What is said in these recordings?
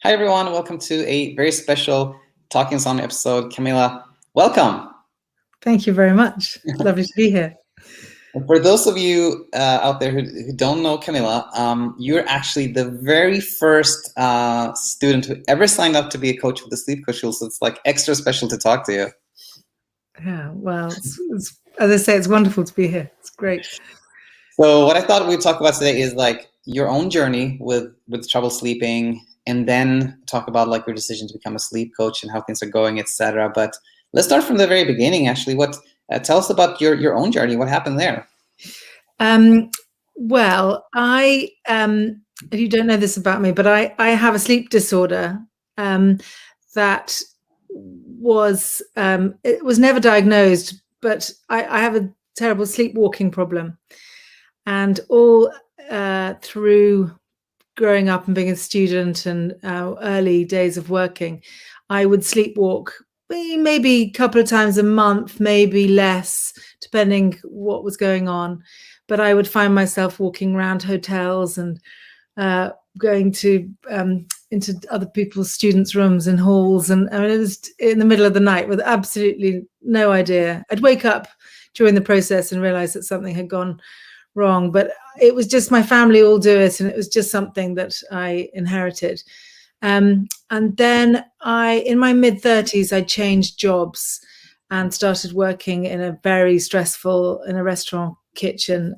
Hi, everyone. Welcome to a very special Talking Insomnia episode. Camilla, welcome. Thank you very much. Lovely to be here. And for those of you out there who don't know Camilla, you're actually the very first student who ever signed up to be a coach with the Sleep Coach School, so it's like extra special to talk to you. Yeah, well, it's, as I say, it's wonderful to be here. It's great. So what I thought we'd talk about today is like your own journey with trouble sleeping, and then talk about like your decision to become a sleep coach and how things are going, etc. But let's start from the very beginning. Actually, tell us about your own journey. What happened there? Well, if you don't know this about me, but I have a sleep disorder that was it was never diagnosed, but I have a terrible sleepwalking problem, and all through growing up and being a student and early days of working, I would sleepwalk maybe a couple of times a month, maybe less, depending what was going on. But I would find myself walking around hotels and going to into other people's students' rooms and halls. And I mean, it was in the middle of the night with absolutely no idea. I'd wake up during the process and realize that something had gone wrong, but it was just my family all do it, and it was just something that I inherited. And then in my mid-30s, I changed jobs and started working in a restaurant kitchen.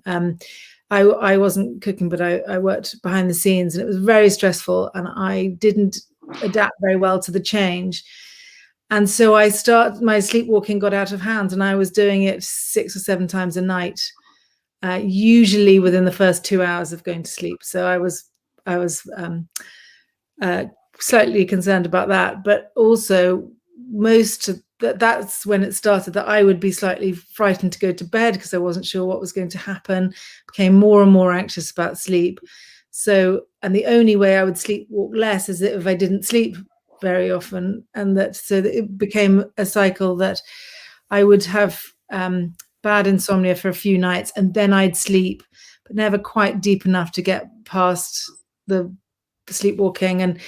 I wasn't cooking, but I worked behind the scenes, and it was very stressful, and I didn't adapt very well to the change. And so my sleepwalking got out of hand, and I was doing it 6 or 7 times a night, usually within the first 2 hours of going to sleep. So I was slightly concerned about that, but also that's when it started, that I would be slightly frightened to go to bed because I wasn't sure what was going to happen, became more and more anxious about sleep. So, and the only way I would sleepwalk less is if I didn't sleep very often, and that it became a cycle that I would have bad insomnia for a few nights, and then I'd sleep, but never quite deep enough to get past the sleepwalking, and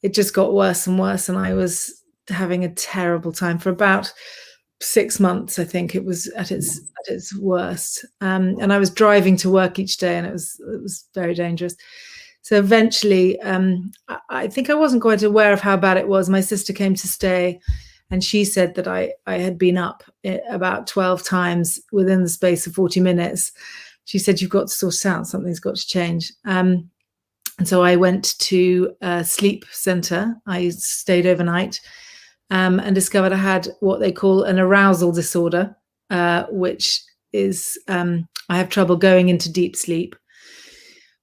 it just got worse and worse, and I was having a terrible time for about 6 months. I think it was at its worst, and I was driving to work each day, and it was very dangerous. So eventually, I think I wasn't quite aware of how bad it was. My sister came to stay, and she said that I had been up about 12 times within the space of 40 minutes. She said, "You've got to sort it out. Something's got to change." And so I went to a sleep center. I stayed overnight and discovered I had what they call an arousal disorder, which is I have trouble going into deep sleep.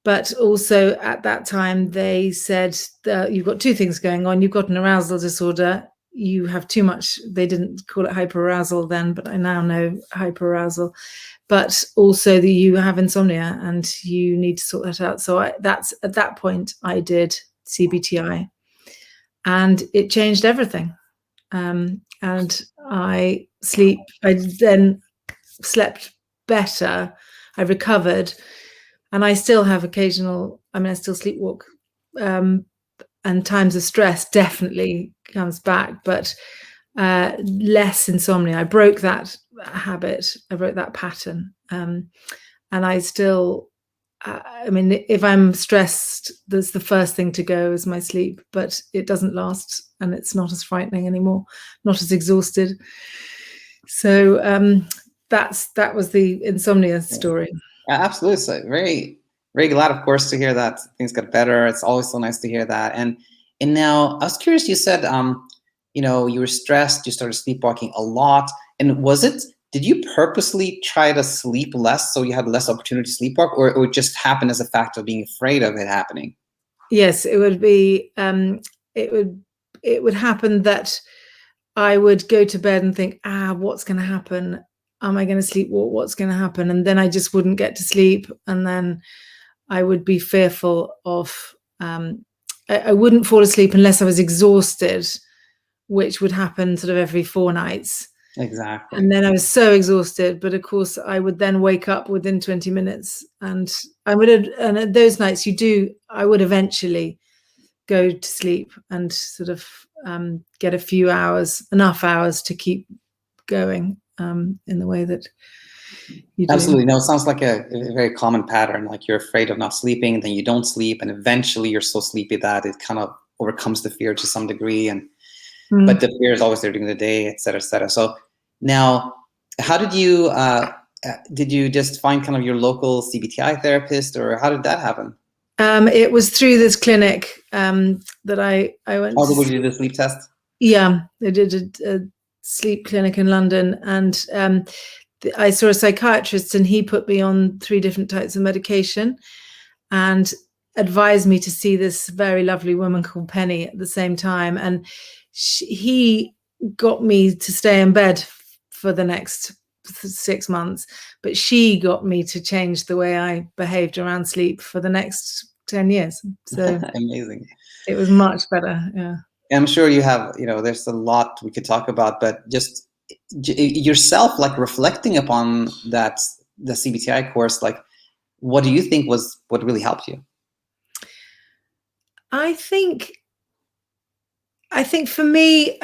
But also at that time, they said that you've got 2 things going on. You've got an arousal disorder. You have too much. They didn't call it hyperarousal then, but I now know hyperarousal. But also that you have insomnia and you need to sort that out. So at that point I did CBTi, and it changed everything. And I then slept better. I recovered, and I still have I still sleepwalk, and times of stress definitely comes back, but less insomnia. I broke that habit. I broke that pattern. And I still, if I'm stressed, that's the first thing to go is my sleep, but it doesn't last, and it's not as frightening anymore, not as exhausted. So that was the insomnia story. Absolutely. So very, very glad, of course, to hear that things got better. It's always so nice to hear that. And now I was curious, you said, you were stressed, you started sleepwalking a lot. And did you purposely try to sleep less so you had less opportunity to sleepwalk, or it just happened as a fact of being afraid of it happening? Yes, it would be, it would happen that I would go to bed and think, what's going to happen? Am I going to sleepwalk? What's going to happen? And then I just wouldn't get to sleep. And then I would be fearful of, I wouldn't fall asleep unless I was exhausted, which would happen sort of every 4 nights. Exactly. And then I was so exhausted, but of course I would then wake up within 20 minutes, and at those nights I would eventually go to sleep and sort of get a few hours, enough hours to keep going in the way that you do. Absolutely. No, it sounds like a very common pattern. Like you're afraid of not sleeping, then you don't sleep, and eventually you're so sleepy that it kind of overcomes the fear to some degree. And but the fear is always there during the day, et cetera, et cetera. So now, how did you just find kind of your local CBTi therapist, or how did that happen? It was through this clinic that I went. How did you do the sleep test? Yeah, I did a sleep clinic in London, and I saw a psychiatrist, and he put me on 3 different types of medication and advised me to see this very lovely woman called Penny at the same time. And he got me to stay in bed for the next 6 months, but she got me to change the way I behaved around sleep for the next 10 years. So amazing. It was much better. Yeah. I'm sure you have, there's a lot we could talk about, but just yourself, like reflecting upon that, the CBTi course, like what do you think was what really helped you? I think for me,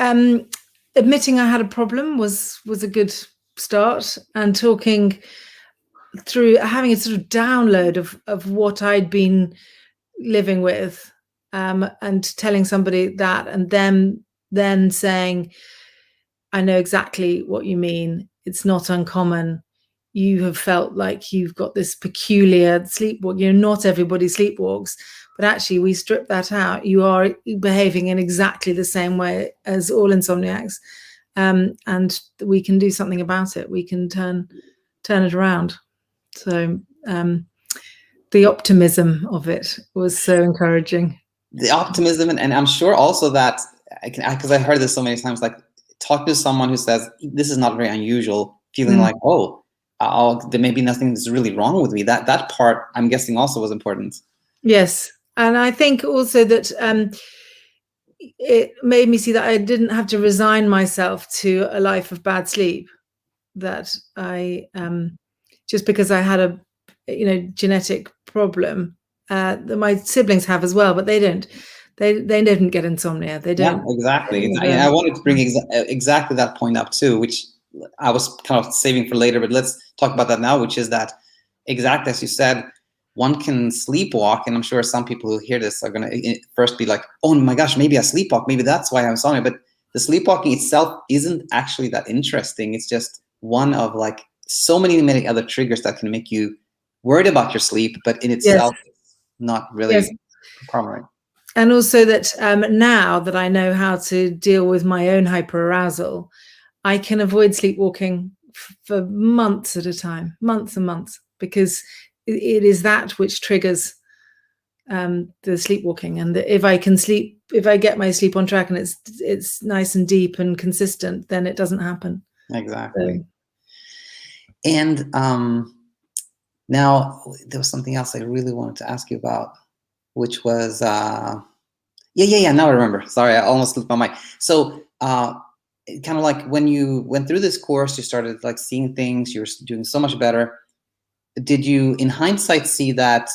admitting I had a problem was a good start, and talking through, having a sort of download of what I'd been living with, and telling somebody that, and then saying, I know exactly what you mean. It's not uncommon. You have felt like you've got this peculiar sleepwalk. Not everybody sleepwalks, but actually we strip that out. You are behaving in exactly the same way as all insomniacs, and we can do something about it. We can turn it around. So the optimism of it was so encouraging. The optimism, and I'm sure also that because I heard this so many times, like talk to someone who says this is not very unusual, feeling like, there may be nothing that's really wrong with me. That part, I'm guessing, also was important. Yes, and I think also that it made me see that I didn't have to resign myself to a life of bad sleep. That I just because I had a genetic problem that my siblings have as well, but they don't. They didn't get insomnia. They don't. Yeah, exactly. I wanted to bring exactly that point up too, which I was kind of saving for later, but let's talk about that now, which is that exactly as you said, one can sleepwalk, and I'm sure some people who hear this are going to first be like, oh my gosh, maybe I sleepwalk, maybe that's why I'm insomnia. But the sleepwalking itself isn't actually that interesting. It's just one of like so many other triggers that can make you worried about your sleep, but in itself, not really primary. And also that now that I know how to deal with my own hyperarousal, I can avoid sleepwalking for months at a time, months and months, because it is that which triggers the sleepwalking. And if I get my sleep on track and it's nice and deep and consistent, then it doesn't happen. Exactly. So. And now there was something else I really wanted to ask you about, which was now I remember. Sorry, I almost slipped my mind. So kind of like when you went through this course, you started like seeing things, you were doing so much better. Did you, in hindsight, see that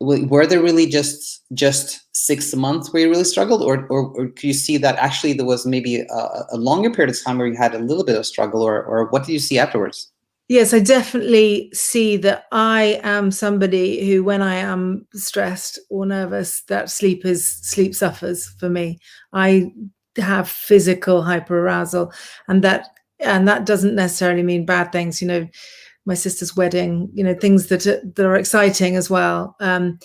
were there really just 6 months where you really struggled, or could you see that actually there was maybe a longer period of time where you had a little bit of struggle, or what did you see afterwards? Yes, I definitely see that I am somebody who, when I am stressed or nervous, that sleep suffers for me. I have physical hyperarousal, and that doesn't necessarily mean bad things. My sister's wedding, things that are exciting as well. I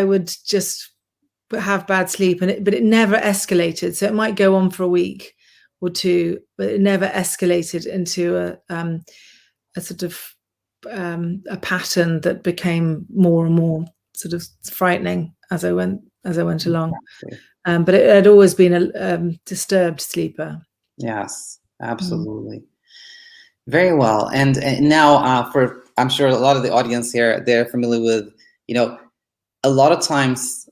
would just have bad sleep, but it never escalated. So it might go on for a week or 2, but it never escalated into a sort of a pattern that became more and more sort of frightening as I went along. But it had always been a disturbed sleeper. Yes, absolutely. Very well. And now I'm sure a lot of the audience here, they're familiar with, a lot of times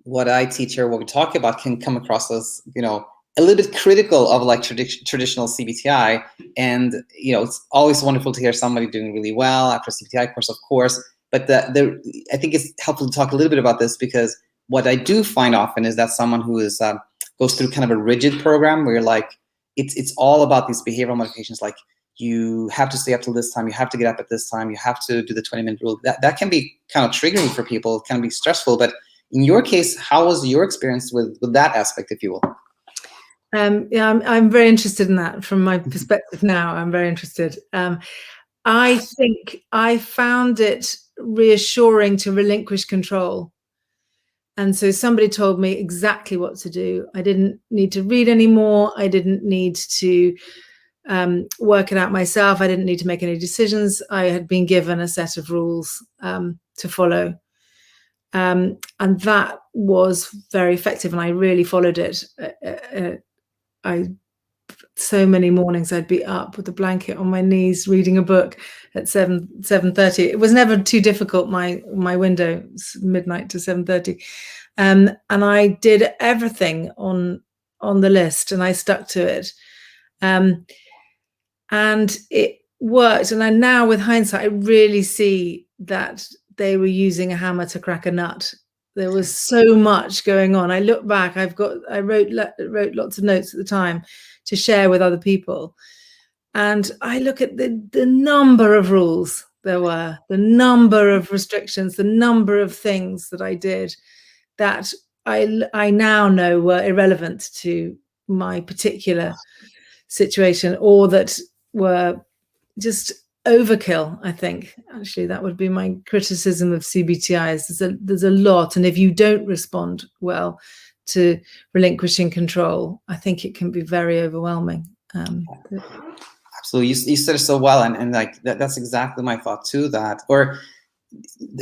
what I teach or what we talk about can come across as, a little bit critical of like traditional CBTi. And, it's always wonderful to hear somebody doing really well after a CBTi course, of course. But I think it's helpful to talk a little bit about this, because what I do find often is that someone who is goes through kind of a rigid program where you're like, it's all about these behavioral modifications, like you have to stay up till this time, you have to get up at this time, you have to do the 20-minute rule. That can be kind of triggering for people, it can be stressful. But in your case, how was your experience with that aspect, if you will? Yeah, I'm very interested in that from my perspective now. I'm very interested. I think I found it reassuring to relinquish control. And so somebody told me exactly what to do. I didn't need to read anymore. I didn't need to work it out myself. I didn't need to make any decisions. I had been given a set of rules to follow. And that was very effective, and I really followed it. So many mornings I'd be up with a blanket on my knees reading a book at 7:30. It was never too difficult. My window was midnight to 7:30, and I did everything on the list, and I stuck to it, and it worked. And I now, with hindsight, I really see that they were using a hammer to crack a nut. There was so much going on. I look back. I wrote lots of notes at the time to share with other people, and I look at the number of rules there were, the number of restrictions, the number of things that I did that I now know were irrelevant to my particular situation, or that were just overkill. I think actually that would be my criticism of CBTi, is there's a lot, and if you don't respond well to relinquishing control, I think it can be very overwhelming. Absolutely, you said it so well, and like that's exactly my thought too. That, or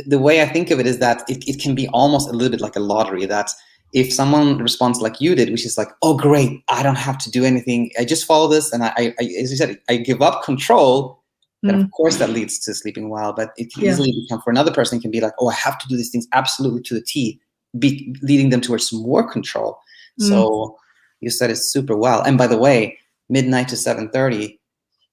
the way I think of it is that it can be almost a little bit like a lottery, that if someone responds like you did, which is like, oh great, I don't have to do anything, I just follow this, and I as you said, I give up control, then of course that leads to sleeping well. But it can easily become, for another person, it can be like, oh, I have to do these things absolutely to the T, leading them towards more control. So you said it super well. And by the way, midnight to 7:30,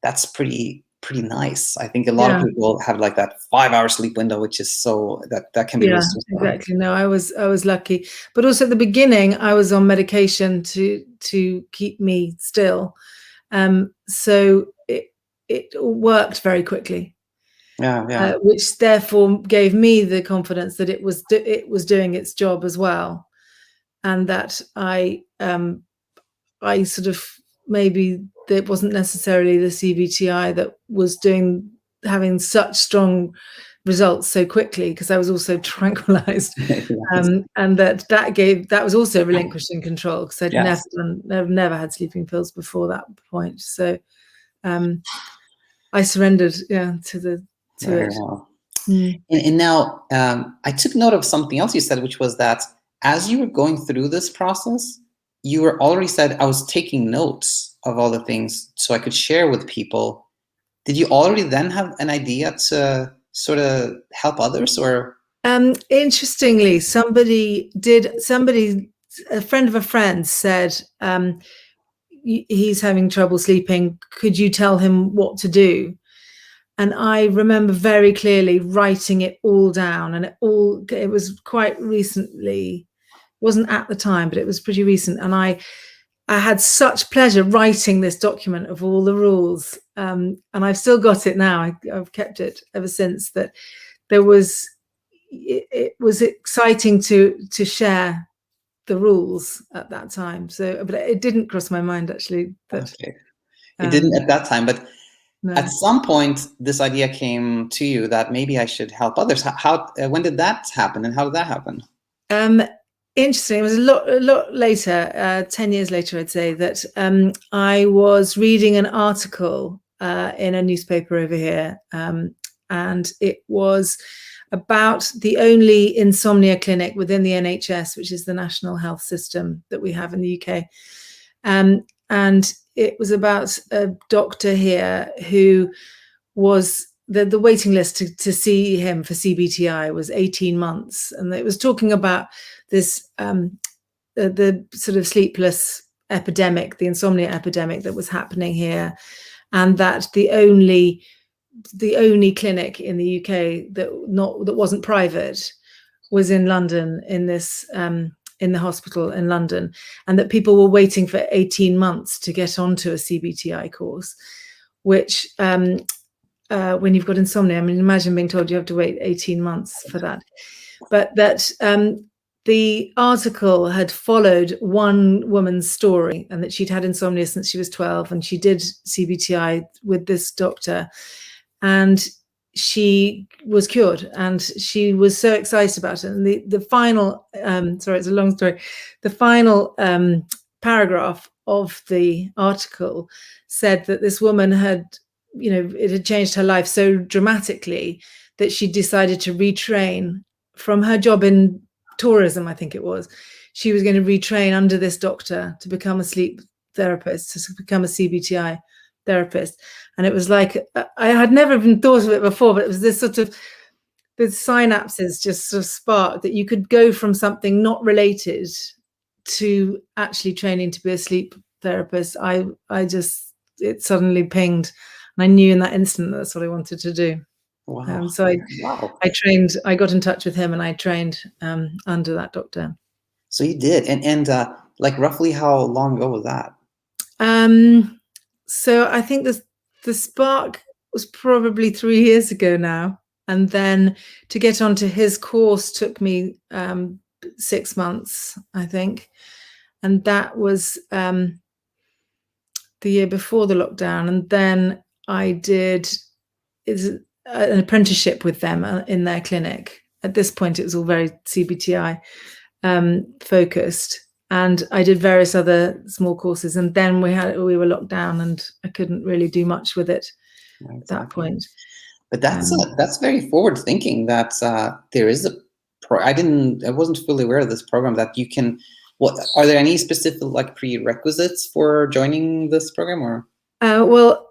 that's pretty nice. I think a lot of people have like that 5-hour sleep window, which is so that can be risky. Exactly. No, I was lucky, but also at the beginning I was on medication to keep me still, so it worked very quickly. Which therefore gave me the confidence that it was doing its job as well, and that I sort of, maybe it wasn't necessarily the CBTi that was having such strong results so quickly, because I was also tranquilized, and that was also relinquishing control, because I'd never had sleeping pills before that point. So I surrendered to it. Well. And now I took note of something else you said, which was that as you were going through this process, you were already said, I was taking notes of all the things so I could share with people. Did you already then have an idea to sort of help others, or? Interestingly, a friend of a friend said, he's having trouble sleeping, could you tell him what to do? And I remember very clearly writing it all down, and it was quite recently. It wasn't at the time, but it was pretty recent. And I had such pleasure writing this document of all the rules. And I've still got it now. I've kept it ever since. That it was exciting to share the rules at that time. So, but it didn't cross my mind actually. It didn't at that time, but no. At some point, this idea came to you that maybe I should help others. When did that happen, and how did that happen? Interesting. It was a lot later, 10 years later, I'd say, that I was reading an article in a newspaper over here, and it was about the only insomnia clinic within the NHS, which is the national health system that we have in the UK. And it was about a doctor here who was, the waiting list to see him for CBTi was 18 months. And it was talking about this, the sort of sleepless epidemic, the insomnia epidemic that was happening here. And that the only the only clinic in the UK that wasn't private was in London, in this in the hospital in London, and that people were waiting for 18 months to get onto a CBTi course, which when you've got insomnia, I mean, imagine being told you have to wait 18 months for that. But that the article had followed one woman's story, and that she'd had insomnia since she was 12, and she did CBTi with this doctor, and she was cured, and she was so excited about it. And the final, sorry, it's a long story. The final paragraph of the article said that this woman had, it had changed her life so dramatically that she decided to retrain from her job in tourism, I think it was. She was going to retrain under this doctor to become a sleep therapist, to become a CBTi therapist. And it was like, I had never even thought of it before, but it was this sort of, the synapses just sort of sparked that you could go from something not related to actually training to be a sleep therapist. It suddenly pinged, and I knew in that instant that's what I wanted to do. Wow. So I got in touch with him, and I trained under that doctor. So you did, and like roughly how long ago was that? So I think the spark was probably 3 years ago now, and then to get onto his course took me 6 months, I think, and that was the year before the lockdown. And then I did an apprenticeship with them in their clinic. At this point, it was all very CBTi focused, and I did various other small courses. And then we were locked down, and I couldn't really do much with it at that point. But that's very forward thinking. That there is I wasn't fully aware of this program that you can. What are there any specific like prerequisites for joining this program, or? Well,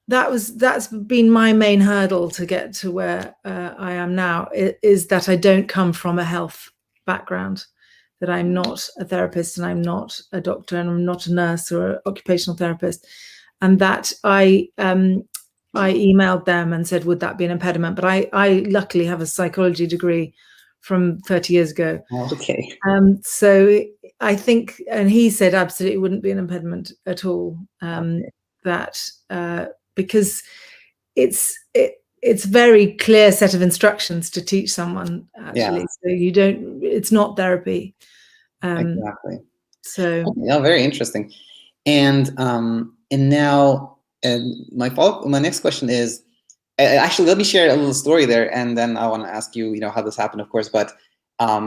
that's been my main hurdle to get to where I am now, is that I don't come from a health background, that I'm not a therapist, and I'm not a doctor, and I'm not a nurse or an occupational therapist, and that I emailed them and said, would that be an impediment? But I luckily have a psychology degree from 30 years ago. Okay. So I think, and he said absolutely wouldn't be an impediment at all. That because it's very clear set of instructions to teach someone, actually. So it's not therapy. Exactly. So very interesting. And now my next question is, actually, let me share a little story there, and then I want to ask you, how this happened, of course. But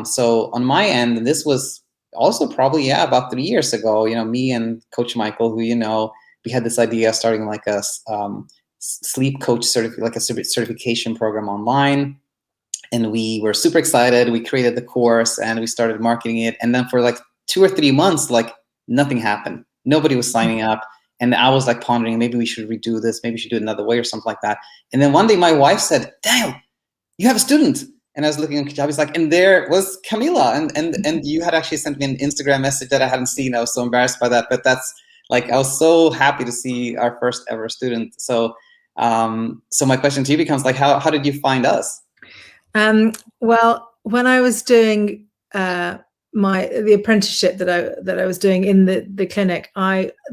so on my end, and this was also probably about 3 years ago. Me and Coach Michael, who we had this idea of starting like a sleep coach certification program online, and we were super excited. We created the course and we started marketing it, and then for like 2 or 3 months, like nothing happened. Nobody was signing up. And I was like pondering, maybe we should redo this, maybe we should do it another way or something like that. And then one day my wife said, Daniel, you have a student. And I was looking at Kajabi's like, and there was Camilla. And you had actually sent me an Instagram message that I hadn't seen. I was so embarrassed by that. But that's like, I was so happy to see our first ever student. So so my question to you becomes like, how did you find us? Well, when I was doing the apprenticeship that I was doing in the clinic,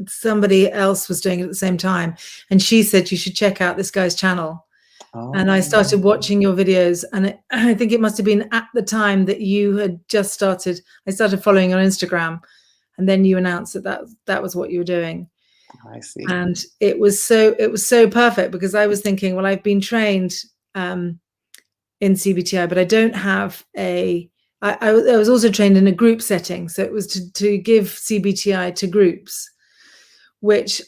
somebody else was doing it at the same time, and she said you should check out this guy's channel. And I started watching your videos, and I think it must have been at the time that you had just started. I started following on Instagram, and then you announced that was what you were doing. I see. And it was so perfect, because I was thinking, well, I've been trained in CBTi, but I don't have I was also trained in a group setting, so it was to give CBTi to groups, which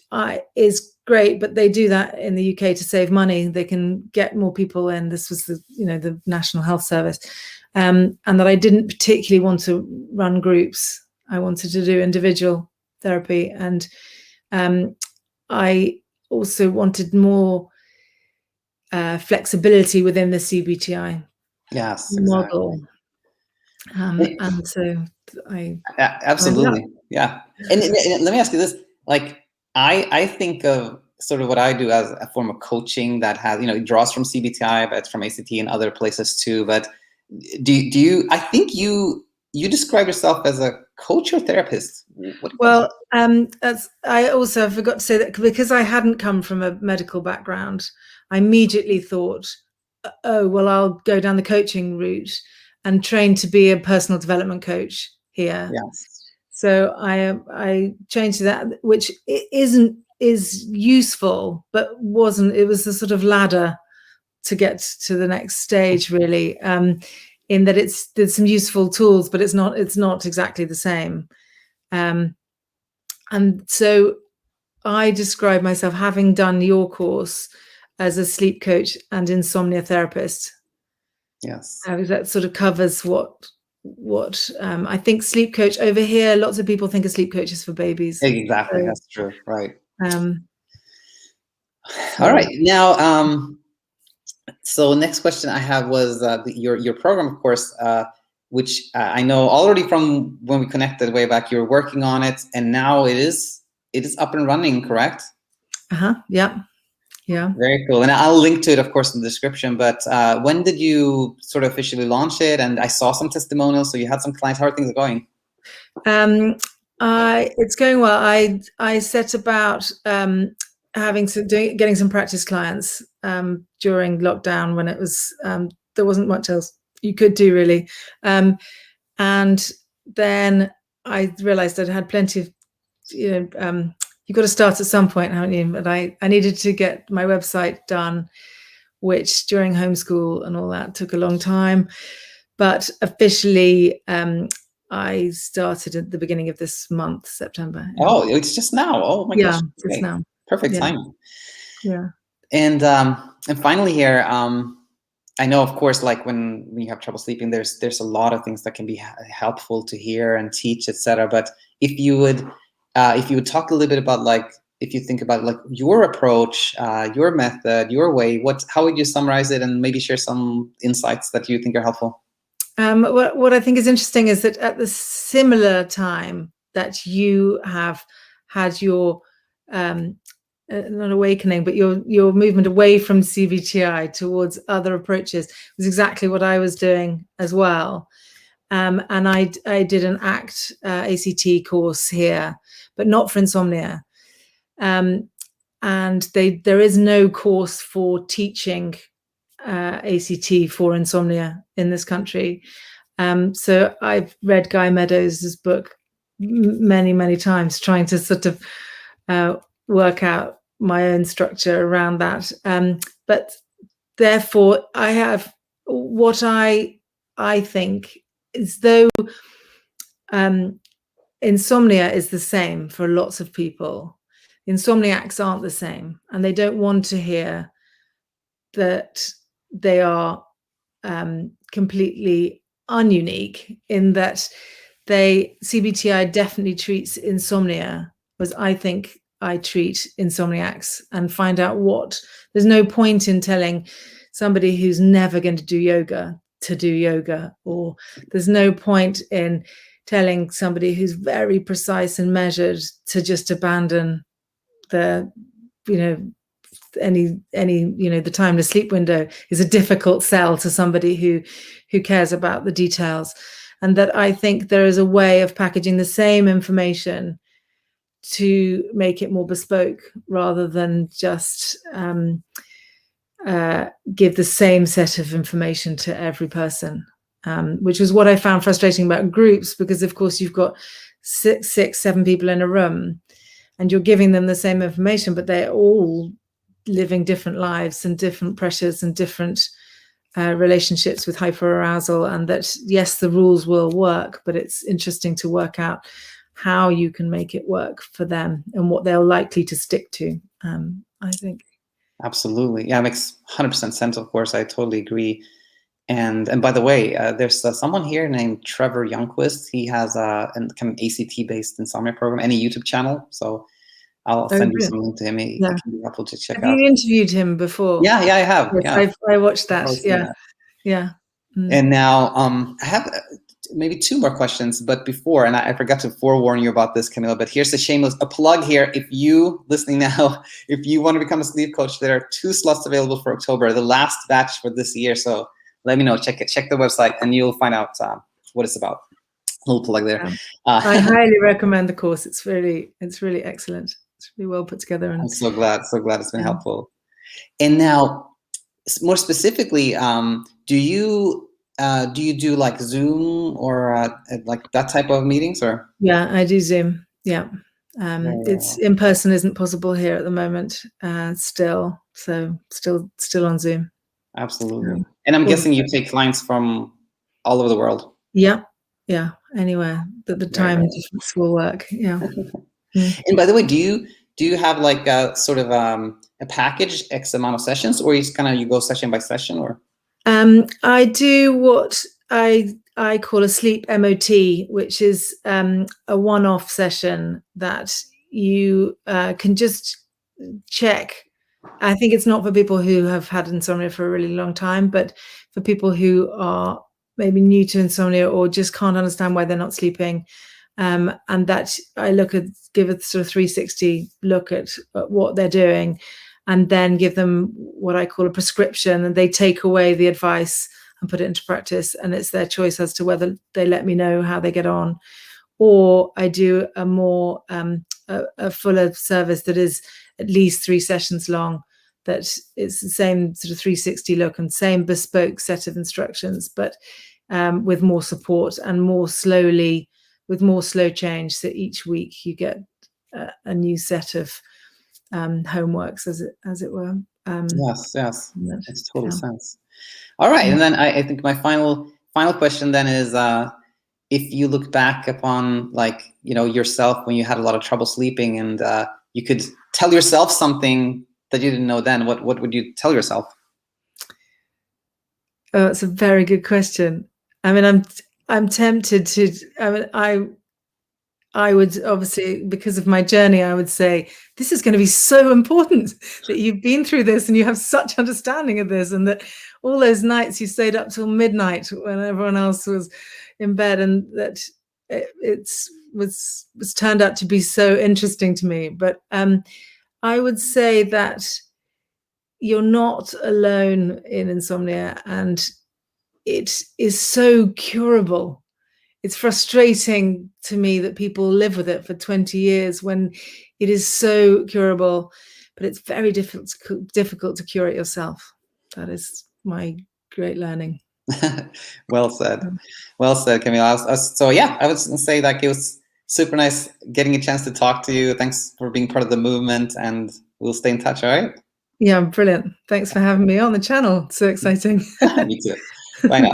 is great. But they do that in the UK to save money. They can get more people in. This was the National Health Service, and that I didn't particularly want to run groups. I wanted to do individual therapy, and I also wanted more flexibility within the CBTi model. Exactly. And so absolutely, yeah. And let me ask you this: like, I think of sort of what I do as a form of coaching that has, it draws from CBTi, but it's from ACT and other places too. But do you, I think you describe yourself as a coach or therapist? Well, I also forgot to say that because I hadn't come from a medical background, I immediately thought, oh, well, I'll go down the coaching route and train to be a personal development coach here. Yes. So I changed that, which is useful, but wasn't. It was the sort of ladder to get to the next stage, really. In that there's some useful tools, but it's not exactly the same. And so I describe myself, having done your course, as a sleep coach and insomnia therapist. Yes. That sort of covers what I think sleep coach over here. Lots of people think a sleep coach is for babies. Exactly, So, that's true. Right. So. All right. Now, so next question I have was your program, of course, which I know already from when we connected way back. You're working on it, and now it is up and running. Correct? Yeah. Yeah. Very cool. And I'll link to it, of course, in the description. But when did you sort of officially launch it? And I saw some testimonials, so you had some clients. How are things going? It's going well. I set about getting some practice clients during lockdown, when it was there wasn't much else you could do, really. And then I realized I'd had plenty of, you've got to start at some point, haven't you? But I needed to get my website done, which during homeschool and all that took a long time. But officially, I started at the beginning of this month, September. Oh, it's just now. Oh my gosh. Yeah, just now. Perfect timing. Yeah. And finally here, I know, of course, like when you have trouble sleeping, there's a lot of things that can be helpful to hear and teach, etc. But if you would talk a little bit about, like, if you think about like your approach, your method, your way, how would you summarize it, and maybe share some insights that you think are helpful? What I think is interesting is that at the similar time that you have had your not awakening, but your movement away from CBTi towards other approaches was exactly what I was doing as well. And I did an ACT course here, but not for insomnia. And there is no course for teaching ACT for insomnia in this country. So I've read Guy Meadows' book many, many times, trying to sort of work out my own structure around that. But therefore, I have what I think is, though insomnia is the same for lots of people, insomniacs aren't the same, and they don't want to hear that they are completely ununique, in that CBTi definitely treats insomnia as I think I treat insomniacs, and find out there's no point in telling somebody who's never going to do yoga to do yoga, or there's no point in telling somebody who's very precise and measured to just abandon the, the time to sleep window is a difficult sell to somebody who cares about the details. And that I think there is a way of packaging the same information to make it more bespoke, rather than just give the same set of information to every person, which was what I found frustrating about groups, because of course you've got 6, 7 people in a room and you're giving them the same information, but they're all living different lives and different pressures and different relationships with hyperarousal. And that, yes, the rules will work, but it's interesting to work out how you can make it work for them and what they're likely to stick to, I think. Absolutely. Yeah, it makes 100% sense, of course. I totally agree. And by the way, there's someone here named Trevor Youngquist. He has a kind of ACT-based insomnia program and a YouTube channel. So I'll send you some link to him. It can be helpful to check out. Have you interviewed him before? Yeah, I have. Yes, yeah. I watched that. Yeah. Mm. And now I have maybe two more questions, but before, and I forgot to forewarn you about this, Camilla, but here's a plug here. If you listening now, if you want to become a sleep coach, there are 2 slots available for October, the last batch for this year. So let me know, check the website, and you'll find out what it's about. A little plug there. I highly recommend the course. It's really excellent. It's really well put together. And I'm so glad it's been helpful. And now, more specifically, do you do like Zoom or like that type of meetings, or? Yeah, I do Zoom. Yeah. It's in person isn't possible here at the moment, still. So still on Zoom. Absolutely. And I'm guessing you take clients from all over the world. Yeah. Yeah. Anywhere that the time difference will work. Yeah. And by the way, do you have like a sort of a package, X amount of sessions, or you go session by session, or? I do what I call a sleep MOT, which is a one-off session that you can just check. I think it's not for people who have had insomnia for a really long time, but for people who are maybe new to insomnia or just can't understand why they're not sleeping. And that I give a sort of 360 look at what they're doing, and then give them what I call a prescription, and they take away the advice and put it into practice, and it's their choice as to whether they let me know how they get on. Or I do a more a fuller service that is at least 3 sessions long, that it's the same sort of 360 look and same bespoke set of instructions, but with more support and with more slow change. So each week you get a new set of homeworks, as it were. Yes, makes total sense. All right, and then I think my final question then is, if you look back upon, like, yourself when you had a lot of trouble sleeping, and you could tell yourself something that you didn't know then, what would you tell yourself? Oh, it's a very good question. I mean, I'm tempted to. I mean, I would obviously, because of my journey, I would say this is going to be so important that you've been through this and you have such understanding of this, and that all those nights you stayed up till midnight when everyone else was in bed, and that it was turned out to be so interesting to me. But I would say that you're not alone in insomnia, and it is so curable. It's frustrating to me that people live with it for 20 years when it is so curable, but it's very difficult to cure it yourself. That is my great learning. Well said, Camilla. So yeah, I would say that it was super nice getting a chance to talk to you. Thanks for being part of the movement, and we'll stay in touch. All right. Yeah, brilliant. Thanks for having me on the channel. So exciting. Me too. Bye now.